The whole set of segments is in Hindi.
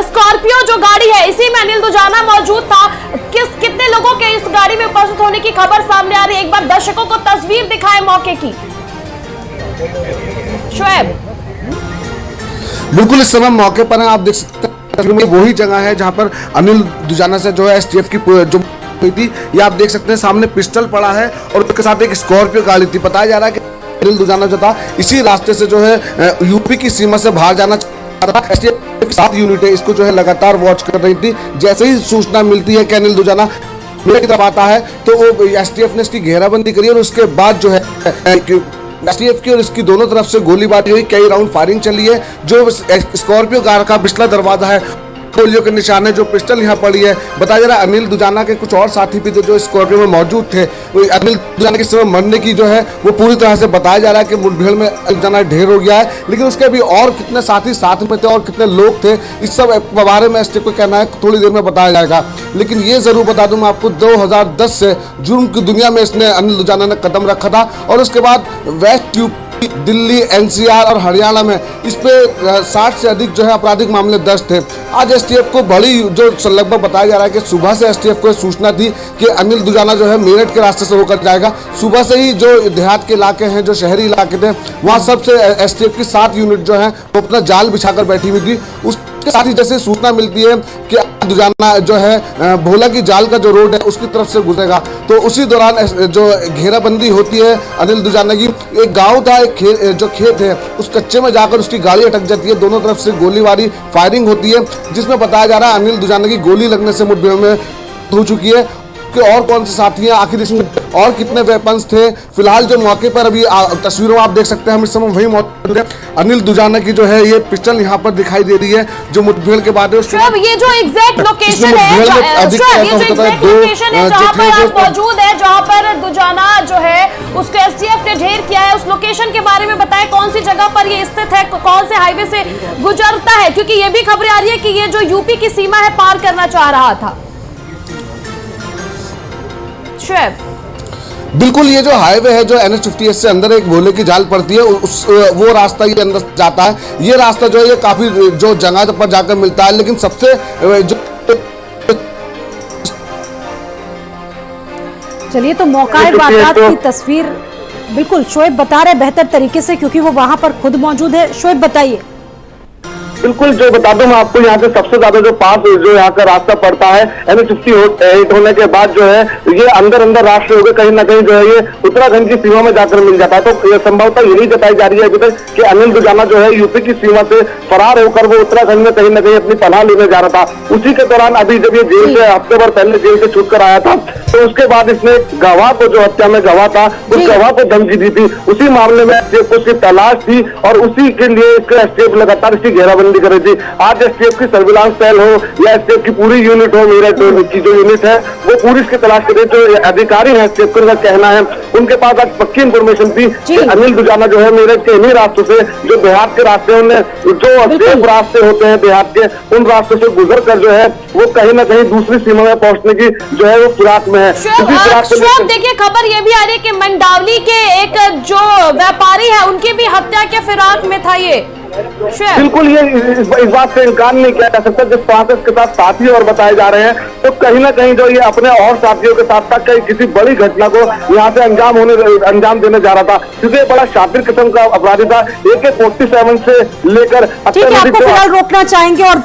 स्कॉर्पियो जो गाड़ी है, इसी में अनिल दुजाना मौजूद था। कितने लोगों के इस गाड़ी में उपस्थित होने की खबर सामने आ रही है? एक बार दर्शकों को तस्वीर दिखाएं मौके की। शोएब, बिल्कुल इस समय मौके पर हैं, आप देख सकते हैं वही जगह है जहां पर अनिल दुजाना से जो है एसटीएफ की जो हुई थी, ये आप देख सकते हैं सामने पिस्टल पड़ा है और उसके साथ एक स्कॉर्पियो गाड़ी थी। बताया जा रहा है कि अनिल दुजाना जो था इसी रास्ते से जो है यूपी की सीमा से बाहर जाना चाहता था। एसटीएफ की 7 यूनिटें इसको जो है लगातार वॉच कर रही थी। जैसे ही सूचना मिलती है कि अनिल दुजाना मेरे की तरफ आता है तो वो एसटीएफ ने इसकी घेराबंदी करी और उसके बाद जो है एसटीएफ की और इसकी दोनों तरफ से गोलीबारी हुई, कई राउंड फायरिंग चली है। जो स्कॉर्पियो कार का पिछला दरवाजा है, गोलियों के निशान है, जो पिस्टल यहाँ पड़ी है। बताया जा रहा है अनिल दुजाना के कुछ और साथी भी थे जो स्कॉर्पियो में मौजूद थे। अनिल दुजाना के समय मरने की जो है वो पूरी तरह से बताया जा रहा है कि मुठभेड़ में अनिल दुजाना ढेर हो गया है, लेकिन उसके भी और कितने साथी साथ में थे और कितने लोग थे, इस सब बारे में एसटीएफ को कहना है थोड़ी देर में बताया जाएगा। लेकिन ये जरूर बता दूं मैं आपको, 2010 से जुर्म की दुनिया में इसने अनिल दुजाना ने कदम रखा था और उसके बाद वेस्ट यूपी, दिल्ली, एनसीआर और हरियाणा में इस पे 60 से अधिक जो है आपराधिक मामले दर्ज थे। आज एसटीएफ को बड़ी जो लगभग बताया जा रहा है कि सुबह से एसटीएफ को सूचना थी कि अनिल दुजाना जो है मेरठ के रास्ते से होकर जाएगा। सुबह से ही जो देहात के इलाके हैं, जो शहरी इलाके थे, वहाँ सबसे एसटीएफ की 7 यूनिट जो है वो अपना जाल बिछाकर बैठी हुई थी। उसके साथ ही जैसे सूचना मिलती है कि दुजाना जो है भोला की जाल का जो रोड है उसकी तरफ से गुजरेगा, तो उसी दौरान जो घेराबंदी होती है अनिल दुजाना की। एक गांव था, एक जो खेत है, उस कच्चे में जाकर उसकी गाड़ी अटक जाती है। दोनों तरफ से गोलीबारी फायरिंग होती है, जिसमें बताया जा रहा है अनिल दुजाना की गोली लगने से मुठभेड़ में हो चुकी है। कि और कौन से साथी हैं, आखिर इसमें और कितने वेपन्स थे। फिलहाल जो मौके पर अभी तस्वीरों आप देख सकते हैं, हम इस समय वही मौजूद है। अनिल दुजाना की जो है ये पिस्टल यहाँ पर दिखाई दे रही है जो मुठभेड़ के बाद ये जो एग्जैक्ट लोकेशन है, ये जो एग्जैक्ट लोकेशन है जहाँ पर आप मौजूद है, जहाँ पर दुजाना जो है उसको एसटीएफ ने ढेर किया है, उस लोकेशन के बारे में बताएं। कौन सी जगह पर ये स्थित है, कौन से हाईवे से गुजरता है, क्योंकि ये भी खबरें आ रही है कि ये जो यूपी की सीमा है पार करना चाह रहा था। बिल्कुल, ये जो हाईवे है जो NH-50 से अंदर एक भोले की जाल पड़ती है, वो रास्ता ये अंदर जाता है। ये रास्ता जो है ये काफी जो जगह पर जाकर मिलता है, लेकिन सबसे जो चलिए तो मौका वारदात की तस्वीर बिल्कुल शोएब बता रहे बेहतर तरीके से, क्योंकि वो वहां पर खुद मौजूद है। शोएब बताइए। बिल्कुल, जो बता दूं मैं आपको, यहाँ से सबसे ज्यादा जो पास जो यहाँ का रास्ता पड़ता है NH-50 होने के बाद जो है ये अंदर रास्ते हो गए, कहीं ना कहीं जो है ये उत्तराखंड की सीमा में जाकर मिल जाता है। तो संभवतः यही बताई जा रही है अभी तक कि अनिल दुजाना जो है यूपी की सीमा से फरार होकर वो उत्तराखंड में कहीं ना कहीं अपनी पनाह लेने जा रहा था। उसी के दौरान अभी जब ये जेल से हफ्ते भर पहले जेल से छूट कर आया था, तो उसके बाद इसने गवाह को, जो हत्या में गवाह था, उस गवाह को धमकी दी थी। उसी मामले में एसटीएफ को उसकी तलाश थी और उसी के लिए एसटीएफ लगातार इसकी घेराबंदी कर रही थी। आज एसटीएफ की सर्विलांस सेल हो या एसटीएफ की पूरी यूनिट हो, मेरठ की जो यूनिट है वो पूरी इसकी तलाश कर रही है। जो अधिकारी है एसटीएफ का कहना है, उनके पास आज पक्की इंफॉर्मेशन थी कि अनिल दुजाना जो है मेरठ के इन्हीं रास्तों से, जो देहात के रास्ते, उन्हें जो सेफ रास्ते होते हैं देहात के, उन रास्तों से गुजर कर जो है वो कहीं ना कहीं दूसरी सीमा में पहुंचने की जो है वो फिराक में है। देखिए, खबर ये भी आ रही है कि मंडावली के एक जो व्यापारी है उनकी भी हत्या के फिराक में था ये। बिल्कुल, ये इस बात से इनकार नहीं किया जा सकता। जिस तरह से इसके साथ साथी और बताए जा रहे हैं, तो कहीं ना कहीं जो ये अपने और साथियों के साथ कहीं किसी बड़ी घटना को यहाँ से अंजाम देने जा रहा था, क्योंकि ये बड़ा शातिर किस्म का अपराधी था। AK-47 से लेकर आपको फिलहाल रोकना चाहेंगे और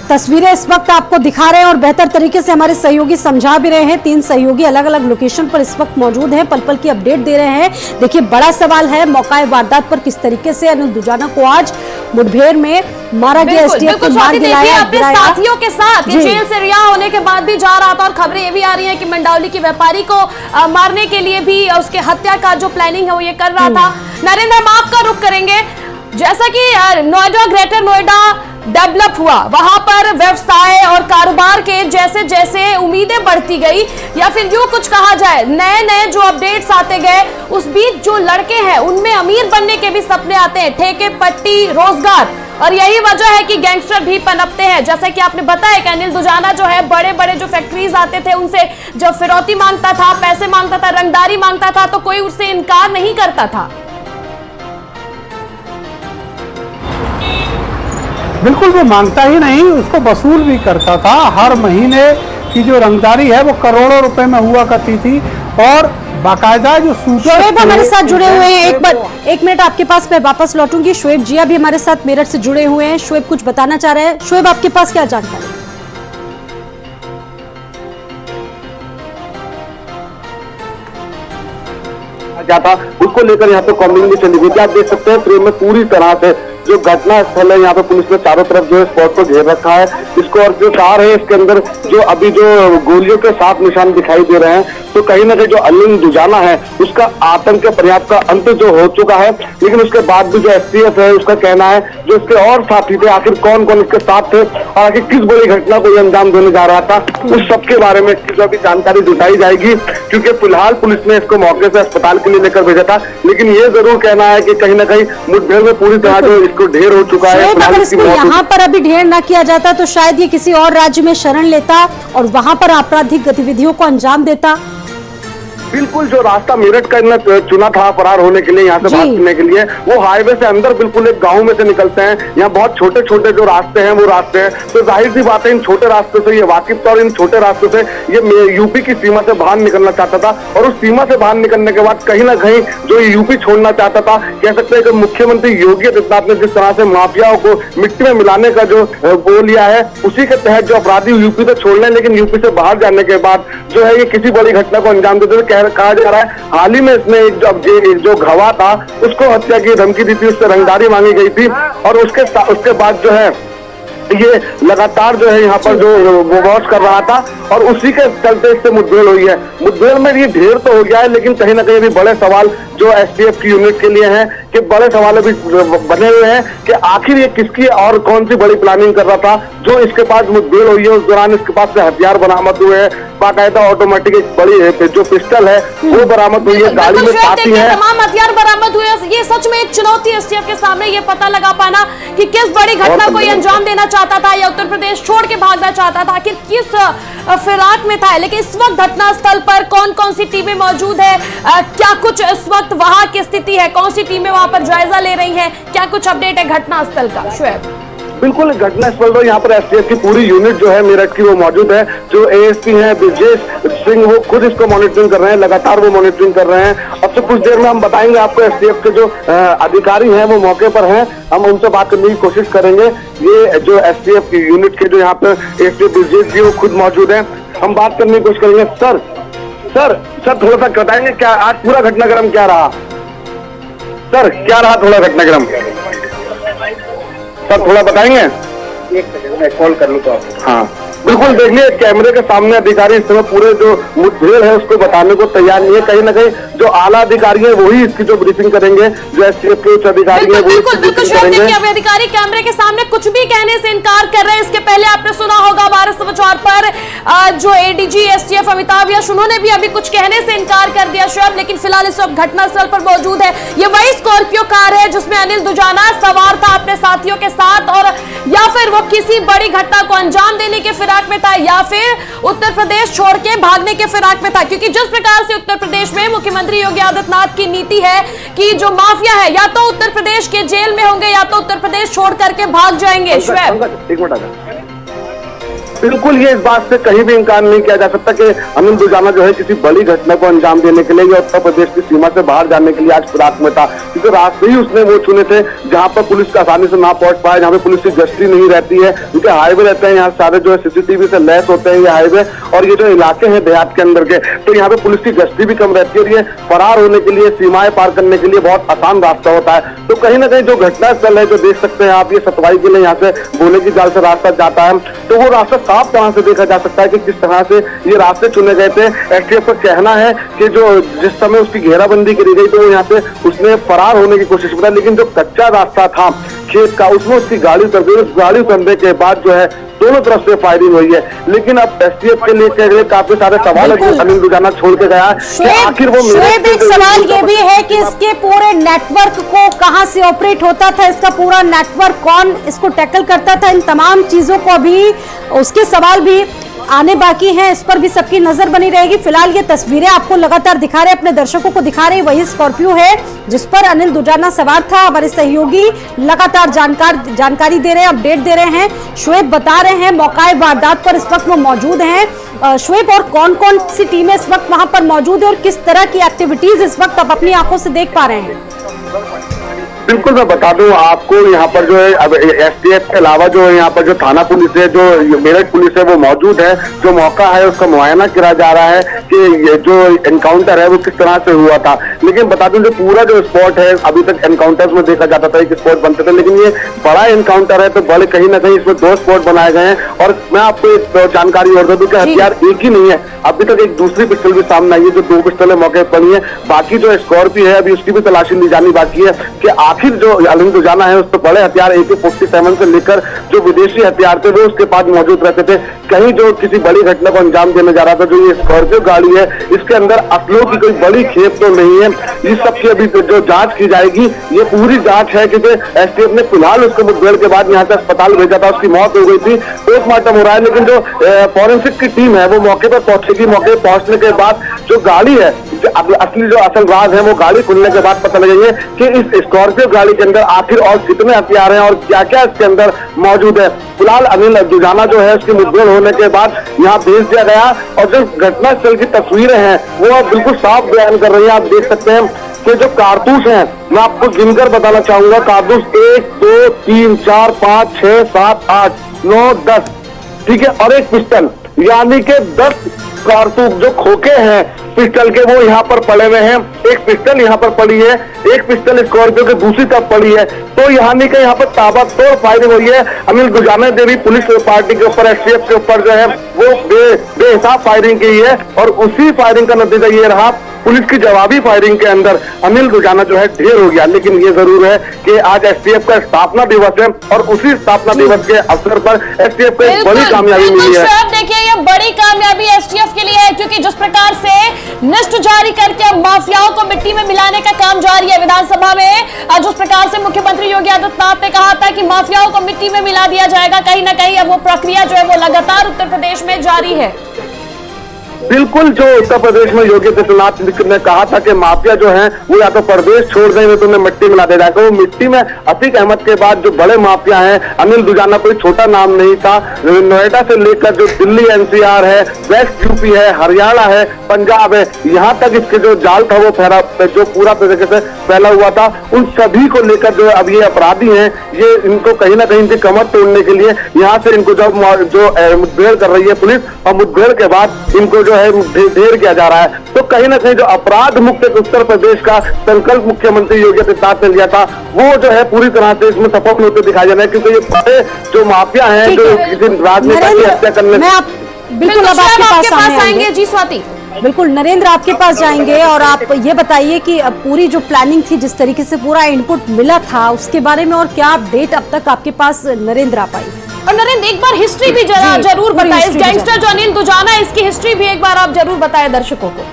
तस्वीरें इस वक्त आपको दिखा रहे हैं और बेहतर तरीके से हमारे सहयोगी समझा भी रहे हैं। 3 सहयोगी अलग अलग लोकेशन पर इस वक्त मौजूद हैं, पल पल की अपडेट दे रहे हैं। देखिए, बड़ा सवाल है मौका वारदात पर किस तरीके से अनिल दुजाना को आज मुठभेड़ में मारा गया, एसटीएफ को मार गिराया अपने साथियों के साथ जेल से रिहा होने के बाद भी जा रहा था। और खबरें ये भी आ रही है कि मंडावली के व्यापारी को मारने के लिए भी उसके हत्या का जो प्लानिंग है वो ये कर रहा था। नरेंद्र, हम आपका रुख करेंगे। जैसा कि नोएडा, ग्रेटर नोएडा डेवलप हुआ, वहां पर व्यवसाय और कारोबार के जैसे जैसे उम्मीदें बढ़ती गई, या फिर यूं कुछ कहा जाए नए नए जो अपडेट्स आते गए, उस बीच जो लड़के हैं उनमें अमीर बनने के भी सपने आते हैं, ठेके पट्टी, रोजगार, और यही वजह है कि गैंगस्टर भी पनपते हैं। जैसा कि आपने बताया कि अनिल दुजाना जो है बड़े बड़े जो फैक्ट्रीज आते थे उनसे जब फिरौती मांगता था, पैसे मांगता था, रंगदारी मांगता था, तो कोई उससे इनकार नहीं करता था। बिल्कुल वो मांगता ही नहीं, उसको वसूल भी करता था। हर महीने की जो रंगदारी है वो करोड़ों रुपए में हुआ करती थी और बाकायदा जो शोएब हमारे साथ जुड़े हुए हैं। एक मिनट आपके पास मैं वापस लौटूंगी। शोएब जिया भी हमारे साथ मेरठ से जुड़े हुए हैं। शोएब कुछ बताना चाह रहे हैं। शोएब आपके पास क्या जानकारी? जाता उसको लेकर यहाँ पे कॉम्बिंग चली गई थी। आप देख सकते हैं फ्रेम में पूरी तरह से जो घटना स्थल है यहाँ पे पुलिस ने चारों तरफ जो है स्पॉट को घेर रखा है इसको, और जो कार है इसके अंदर जो अभी जो गोलियों के 7 निशान दिखाई दे रहे हैं, तो कहीं ना कहीं जो अनिल दुजाना है उसका आतंक के प्रयास का अंत जो हो चुका है। लेकिन उसके बाद भी जो एसटीएफ है उसका कहना है जो इसके और साथी थे, आखिर कौन कौन इसके साथ थे और आखिर किस बड़ी घटना को अंजाम देने जा रहा था, उस सब के बारे में इसकी अभी जानकारी जुटाई जाएगी। क्योंकि फिलहाल पुलिस ने इसको मौके से अस्पताल के लिए लेकर भेजा था, लेकिन ये जरूर कहना है कि कहीं ना कहीं मुठभेड़ में पूरी तरह जो इसको ढेर हो चुका है। अगर इसको यहाँ पर अभी ढेर ना किया जाता तो शायद ये किसी और राज्य में शरण लेता और वहां पर आपराधिक गतिविधियों को अंजाम देता। बिल्कुल जो रास्ता मेरठ का इन्होंने चुना था फरार होने के लिए, यहाँ से भाग करने के लिए, वो हाईवे से अंदर बिल्कुल एक गांव में से निकलते हैं। यहाँ बहुत छोटे छोटे जो रास्ते हैं वो रास्ते हैं, तो जाहिर सी बात है इन छोटे रास्ते से ये वाकिफ था और इन छोटे रास्ते से ये यूपी की सीमा से बाहर निकलना चाहता था। और उस सीमा से बाहर निकलने के बाद कहीं ना कहीं जो यूपी छोड़ना चाहता था, कह सकते हैं कि मुख्यमंत्री योगी आदित्यनाथ ने जिस तरह से माफियाओं को मिट्टी में मिलाने का जो वो लिया है, उसी के तहत जो अपराधी यूपी से छोड़ने लेकिन यूपी से बाहर जाने के बाद जो है ये किसी बड़ी घटना को अंजाम देते कहा जा रहा है। हाल ही में इसने एक जो गवाह था उसको हत्या की धमकी दी थी, उससे रंगदारी मांगी गई थी और उसके बाद जो है ये लगातार जो है यहाँ पर जो वॉच कर रहा था और उसी के चलते इससे मुठभेड़ हुई है। मुठभेड़ में ये ढेर तो हो गया है, लेकिन कहीं ना कहीं अभी बड़े सवाल जो एसटीएफ की यूनिट के लिए हैं कि बड़े सवाल अभी बने हुए हैं कि आखिर ये किसकी और कौन सी बड़ी प्लानिंग कर रहा था जो इसके पास मुठभेड़ हुई है। उस दौरान इसके पास से हथियार बरामद हुए हैं, बाकायदा ऑटोमेटिक एक बड़ी जो पिस्टल है वो बरामद हुई है, गाड़ी में साथी है, तमाम हथियार बरामद हुए। ये सच में एक चुनौती है एसटीएफ के सामने, ये पता लगा पाना कि किस बड़ी घटना को अंजाम देना चाहता था या उत्तर प्रदेश छोड़ के भागना चाहता था, आखिर किस फिराक में था। लेकिन इस वक्त घटना स्थल पर कौन कौन सी टीमें मौजूद है, क्या कुछ इस वक्त वहां की स्थिति है, कौन सी टीमें वहां पर जायजा ले रही हैं, क्या कुछ अपडेट है घटना स्थल का? शोएब बिल्कुल घटना स्थल पर यहाँ पर एसटीएफ की पूरी यूनिट जो है मेरठ की वो मौजूद है। जो एएसपी हैं ब्रजेश सिंह वो खुद इसको मॉनिटरिंग कर रहे हैं, लगातार वो मॉनिटरिंग कर रहे हैं। अब से कुछ देर में हम बताएंगे आपको एसटीएफ के जो अधिकारी हैं वो मौके पर हैं, हम उनसे बात करने की कोशिश करेंगे। ये जो एसटीएफ की यूनिट के जो यहाँ पर एएसपी ब्रजेश जी वो खुद मौजूद है, हम बात करने की कोशिश करेंगे। सर थोड़ा सा बताएंगे क्या आज पूरा घटनाक्रम क्या रहा? सर क्या रहा थोड़ा घटनाक्रम? सर थोड़ा बताएंगे? एक सेकंड मैं कॉल कर लूँ तो आप। हाँ बिल्कुल, देखिए कैमरे के सामने अधिकारी इस समय पूरे जो मुठभेड़ है उसको बताने को तैयार नहीं है। कहीं ना कहीं जो आला अधिकारी है वही इसकी जो ब्रीफिंग करेंगे, जो एसटीएफ के उच्च अधिकारी है वो अधिकारी कैमरे के सामने कुछ भी कहने से इनकार कर रहे हैं। इसके पहले आपने सुना होगा भारत समाचार पर जो एडीजी एसटीएफ अमिताभ यश उन्होंने भी अभी कुछ कहने से इनकार कर दिया शोएब, लेकिन फिलहाल इस वक्त घटनास्थल पर मौजूद है। ये वही स्कॉर्पियो कार है जिसमें अनिल दुजाना सवार था अपने साथियों के साथ, और या फिर वो किसी बड़ी घटना को अंजाम देने के फिराक में था या फिर उत्तर प्रदेश छोड़ के भागने के फिराक में था। क्योंकि जिस प्रकार से उत्तर प्रदेश में मुख्यमंत्री योगी आदित्यनाथ की नीति है कि जो माफिया है या तो उत्तर प्रदेश के जेल में होंगे या तो उत्तर प्रदेश छोड़ करके भाग जाएंगे। शोएब एक मिनट, बिल्कुल ये इस बात से कहीं भी इंकार नहीं किया जा सकता कि अनिल दुजाना जो है किसी बड़ी घटना को अंजाम देने के लिए या उत्तर प्रदेश की सीमा से बाहर जाने के लिए आज फिराक में था। क्योंकि रास्ते ही उसने वो चुने थे जहां पर पुलिस आसानी से ना पहुंच पाए, जहां पे पुलिस की गश्ती नहीं रहती है, क्योंकि हाईवे रहते हैं यहाँ सारे जो है सीसीटीवी से लैस होते हैं ये हाईवे, और ये जो इलाके हैं देहात के अंदर के, तो यहाँ पे पुलिस की गश्ती भी कम रहती है और ये फरार होने के लिए, सीमाएं पार करने के लिए बहुत आसान रास्ता होता है। तो कहीं ना कहीं जो घटना स्थल है जो देख सकते हैं आप, ये सतवाई के लिए यहाँ से भोले की जाल से रास्ता जाता है, तो वो रास्ता साफ तरह से देखा जा सकता है कि किस तरह से ये रास्ते चुने गए थे। एसटीएफ का कहना है कि जो जिस समय उसकी घेराबंदी करी गई तो वो यहाँ से उसने फरार होने की कोशिश की, लेकिन जो कच्चा रास्ता था खेत का उसमें उसकी गाड़ी उतर गई। उस गाड़ी उतरने के बाद जो है दोनों तरफ से फायरिंग हुई है। लेकिन अब एसटीएफ के लिए काफी सारे सवाल है। अनिल दुजाना छोड़ के गया कि आखिर वो एक सवाल ये भी है कि इसके पूरे नेटवर्क को कहां से ऑपरेट होता था, इसका पूरा नेटवर्क कौन इसको टैकल करता था, इन तमाम चीजों को भी उसके सवाल भी आने बाकी हैं, इस पर भी सबकी नजर बनी रहेगी। फिलहाल ये तस्वीरें आपको लगातार दिखा रहे, अपने दर्शकों को दिखा रहे, वही स्कॉर्पियो है जिस पर अनिल दुजाना सवार था। हमारे सहयोगी लगातार जानकारी दे रहे हैं, अपडेट दे रहे हैं। शुएब बता रहे हैं मौकाए वारदात पर इस वक्त वो मौजूद हैं। शुएब, और कौन कौन सी टीमें इस वक्त वहां पर मौजूद है और किस तरह की एक्टिविटीज इस वक्त आप अपनी आंखों से देख पा रहे हैं? बिल्कुल, मैं बता दूं आपको, यहाँ पर जो है अब एसटीएफ के अलावा जो यहाँ पर जो थाना पुलिस है, जो मेरठ पुलिस है, वो मौजूद है। जो मौका है उसका मुआयना किया जा रहा है कि ये जो एनकाउंटर है वो किस तरह से हुआ था। लेकिन बता दूं, जो पूरा जो स्पॉट है, अभी तक एनकाउंटर्स में देखा जाता था कि स्पॉट बनते थे, लेकिन ये बड़ा एनकाउंटर है तो बड़े कहीं ना कहीं इसमें 2 स्पॉट बनाए गए हैं। और मैं आपको एक जानकारी और दे दूं कि हथियार एक ही नहीं है, अभी तक एक दूसरी पिस्टल भी सामने आई है, जो 2 पिस्टलें मौके पर बनी है। बाकी जो स्कॉर्पियो है अभी उसकी भी तलाशी ली जानी बाकी है कि आखिर जो अनिल दुजाना है उस पर बड़े हथियार AK-47 से लेकर जो विदेशी हथियार थे वो उसके पास मौजूद रहते थे। कहीं जो किसी बड़ी घटना को अंजाम देने जा रहा था। जो ये स्कॉर्पियो गाड़ी है इसके अंदर असलों की कोई बड़ी खेप तो नहीं है। इस सबकी अभी जो जांच की जाएगी, ये पूरी जांच है, क्योंकि एसटीएफ ने फिलहाल उसको मुठभेड़ के बाद यहाँ से अस्पताल भेजा था, उसकी मौत हो गई थी, पोस्टमार्टम हो रहा है। लेकिन जो फॉरेंसिक की टीम है वो मौके पर पहुंचेगी। मौके पहुंचने के बाद जो गाड़ी है, असली जो असल राज है वो गाड़ी खुलने के बाद पता लगेंगे कि इस स्कॉर्पियो गाड़ी के अंदर आखिर और कितने हथियार हैं और क्या क्या इसके अंदर मौजूद है। फिलहाल अनिल दुजाना जो है उसकी मुठभेड़ होने के बाद यहाँ भेज दिया गया और जो घटनास्थल की तस्वीरें हैं वो बिल्कुल साफ बयान कर रही है। आप देख सकते हैं कि जो कारतूस हैं, मैं आपको गिनकर बताना चाहूंगा, कारतूस 1 2 3 4 5 6 7 8 9 10, ठीक है, और एक पिस्टल, यानी कि 10 कारतूस जो खोखे हैं पिस्टल के वो यहाँ पर पड़े हुए हैं। एक पिस्टल यहाँ पर पड़ी है, एक पिस्टल स्कॉर्पियो के दूसरी तरफ पड़ी है। तो यहाँ के यहाँ पर ताबड़तोड़ फायरिंग हुई है। अनिल दुजाना ने भी पुलिस पार्टी के ऊपर, एसटीएफ के ऊपर जो है वो बेहिसाब फायरिंग की है और उसी फायरिंग का नतीजा ये रहा, पुलिस की जवाबी फायरिंग के अंदर अनिल दुजाना जो है ढेर हो गया। लेकिन ये जरूर है कि आज एसटीएफ का स्थापना दिवस है और उसी स्थापना दिवस के अवसर पर एसटीएफ को एक बड़ी कामयाबी मिली है। देखिए, ये बड़ी कामयाबी एसटीएफ के लिए है, क्योंकि जिस प्रकार से लिस्ट जारी करके अब माफियाओं को मिट्टी में मिलाने का काम जारी है। विधानसभा में जिस प्रकार से मुख्यमंत्री योगी आदित्यनाथ ने कहा था कि माफियाओं को मिट्टी में मिला दिया जाएगा, कहीं ना कहीं अब वो प्रक्रिया जो है वो लगातार उत्तर प्रदेश में जारी है। बिल्कुल, जो उत्तर प्रदेश में योगी आदित्यनाथ ने कहा था कि माफिया जो है वो या तो प्रदेश छोड़ देंगे तो उन्हें मिट्टी मिला दे जाएगा। वो मिट्टी में अतीक अहमद के बाद जो बड़े माफिया हैं, अनिल दुजाना कोई छोटा नाम नहीं था। नोएडा से लेकर जो दिल्ली NCR है, वेस्ट यूपी है, हरियाणा है, पंजाब है, यहाँ तक इसके जो जाल था वो जो पूरा तरीके से फैला हुआ था, उन सभी को लेकर जो अब ये अपराधी हैं, ये इनको कहीं ना कहीं इनकी कमर तोड़ने के लिए यहाँ से इनको जो मुठभेड़ कर रही है पुलिस, और मुठभेड़ के बाद इनको जो है ढेर किया जा रहा है। तो कहीं ना कहीं जो अपराध मुक्त उत्तर प्रदेश का संकल्प मुख्यमंत्री योगी आदित्यनाथ ने लिया था वो जो है पूरी तरह से इसमें सफल होते दिखाई जा रहे हैं। क्योंकि ये बड़े जो माफिया हैं जो किसी राजनेता की हत्या करने, बिल्कुल अब आपके पास आएंगे जी स्वाति। बिल्कुल नरेंद्र आपके पास जाएंगे और आप ये बताइए कि अब पूरी जो प्लानिंग थी, जिस तरीके से पूरा इनपुट मिला था, उसके बारे में और क्या अपडेट अब तक आपके पास नरेंद्र आ पाई? और नरेंद्र, एक बार हिस्ट्री भी जरूर बताएं, इस गैंगस्टर जो अनिल दुजाना है इसकी हिस्ट्री भी एक बार आप जरूर बताएं दर्शकों को।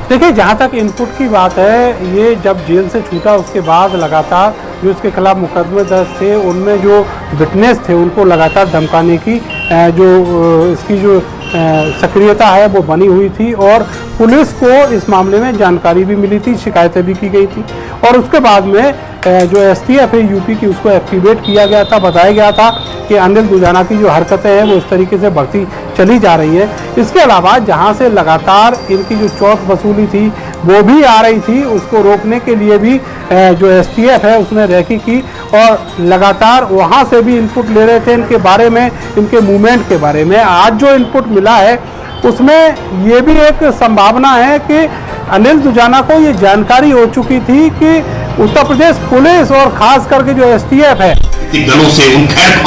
देखिए, जहाँ तक इनपुट की बात है, ये जब जेल से छूटा उसके बाद लगातार जो इसके खिलाफ मुकदमे दर्ज थे उनमें जो विटनेस थे उनको लगातार धमकाने की जो इसकी जो सक्रियता है वो बनी हुई थी और पुलिस को इस मामले में जानकारी भी मिली थी, शिकायतें भी की गई थी और उसके बाद में जो एसटीएफ है यूपी की उसको एक्टिवेट किया गया था। बताया गया था कि अनिल दुजाना की जो हरकतें हैं वो इस तरीके से बढ़ती चली जा रही है। इसके अलावा जहां से लगातार इनकी जो चौथ वसूली थी वो भी आ रही थी, उसको रोकने के लिए भी जो एसटीएफ है उसने रेकी की और लगातार वहां से भी इनपुट ले रहे थे इनके बारे में, इनके मूवमेंट के बारे में। आज जो इनपुट मिला है उसमें ये भी एक संभावना है कि अनिल दुजाना को ये जानकारी हो चुकी थी कि उत्तर प्रदेश पुलिस और खास करके जो एसटीएफ है दलों से उन खैर